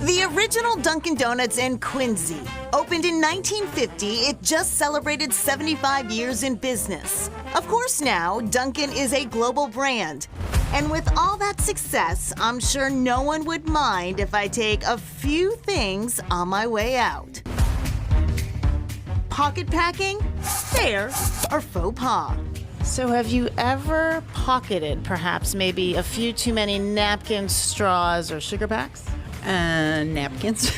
The original Dunkin' Donuts in Quincy opened in 1950. It just celebrated 75 years in business. Of course, now Dunkin' is a global brand. And with all that success, I'm sure no one would mind if I take a few things on my way out. Pocket packing, fair or faux pas? So have you ever pocketed perhaps maybe a few too many napkins, straws, or sugar packs? Napkins.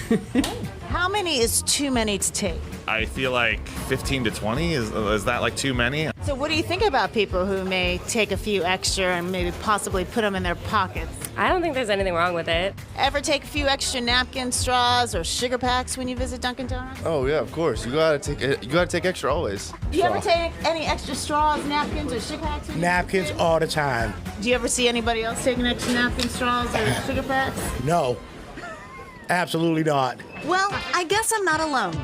How many is too many to take? I feel like 15 to 20, is that like too many? So what do you think about people who may take a few extra and maybe possibly put them in their pockets? I don't think there's anything wrong with it. Ever take a few extra napkins, straws, or sugar packs when you visit Dunkin' Donuts? Oh yeah, of course. You gotta take extra always. Do you ever take any extra straws, napkins, or sugar packs? Napkins all the time. Do you ever see anybody else taking extra napkins, straws, or sugar packs? No, absolutely not. Well, I guess I'm not alone.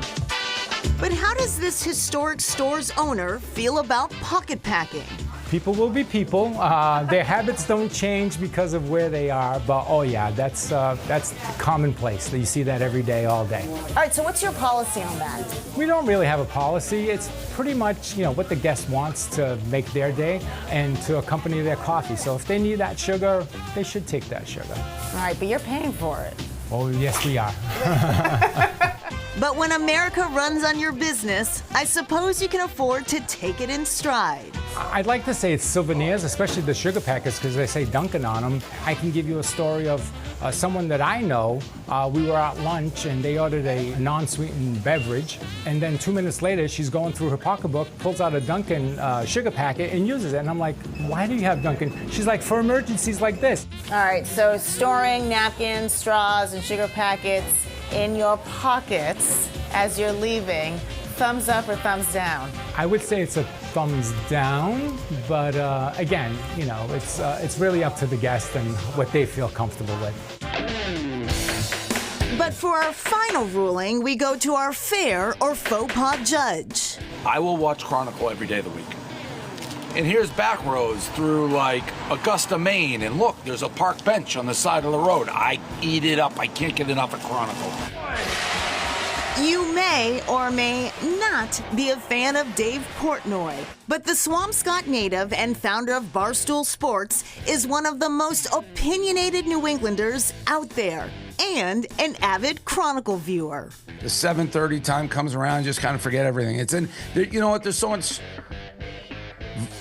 But how does this historic store's owner feel about pocket packing? People will be people. Their habits don't change because of where they are, but oh yeah, that's commonplace. You see that every day, all day. All right, so what's your policy on that? We don't really have a policy. It's pretty much, what the guest wants to make their day and to accompany their coffee. So if they need that sugar, they should take that sugar. All right, but you're paying for it. Oh yes, we are. But when America runs on your business, I suppose you can afford to take it in stride. I'd like to say it's souvenirs, especially the sugar packets, because they say Dunkin' on them. I can give you a story of someone that I know. We were at lunch and they ordered a non-sweetened beverage. And then 2 minutes later, she's going through her pocketbook, pulls out a Dunkin' sugar packet and uses it. And I'm like, why do you have Dunkin'? She's like, for emergencies like this. All right, so storing napkins, straws, and sugar packets in your pockets as you're leaving, thumbs up or thumbs down? I would say it's a thumbs down, but again, it's really up to the guest and what they feel comfortable with. But for our final ruling, we go to our fair or faux pas judge. I will watch Chronicle every day of the week. And here's back roads through like Augusta, Maine, and look, there's a park bench on the side of the road. I eat it up. I can't get enough of Chronicle. You may or may not be a fan of Dave Portnoy, but the Swampscott native and founder of Barstool Sports is one of the most opinionated New Englanders out there and an avid Chronicle viewer. The 7:30 time comes around, just kind of forget everything. You know what? There's so much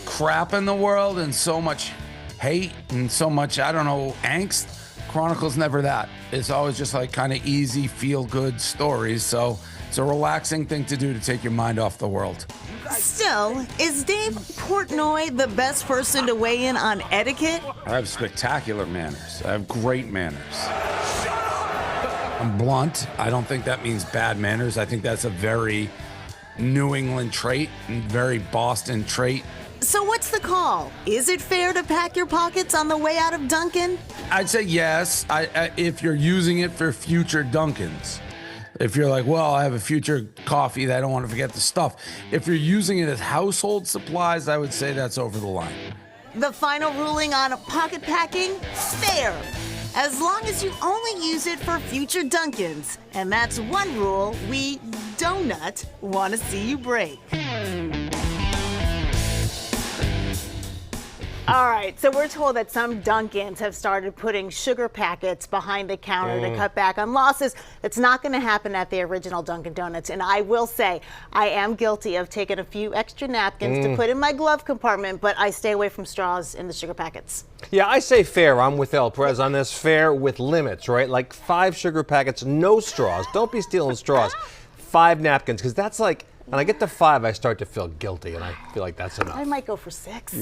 crap in the world and so much hate and so much, angst. Chronicle's never that. It's always just like kind of easy, feel-good stories. So it's a relaxing thing to do to take your mind off the world. Still, is Dave Portnoy the best person to weigh in on etiquette? I have spectacular manners. I have great manners. I'm blunt. I don't think that means bad manners. I think that's a very New England trait and very Boston trait. So what's the call? Is it fair to pack your pockets on the way out of Dunkin'? I'd say yes, if you're using it for future Dunkins. If you're like, well, I have a future coffee that I don't want to forget the stuff. If you're using it as household supplies, I would say that's over the line. The final ruling on pocket packing? Fair. As long as you only use it for future Dunkins. And that's one rule we donut want to see you break. All right, so we're told that some Dunkins have started putting sugar packets behind the counter to cut back on losses. That's not going to happen at the original Dunkin' Donuts. And I will say, I am guilty of taking a few extra napkins to put in my glove compartment, but I stay away from straws in the sugar packets. Yeah, I say fair. I'm with El Perez on this. Fair with limits, right? Like 5 sugar packets, no straws. Don't be stealing straws. 5 napkins, because that's like, when I get to 5, I start to feel guilty, and I feel like that's enough. I might go for 6.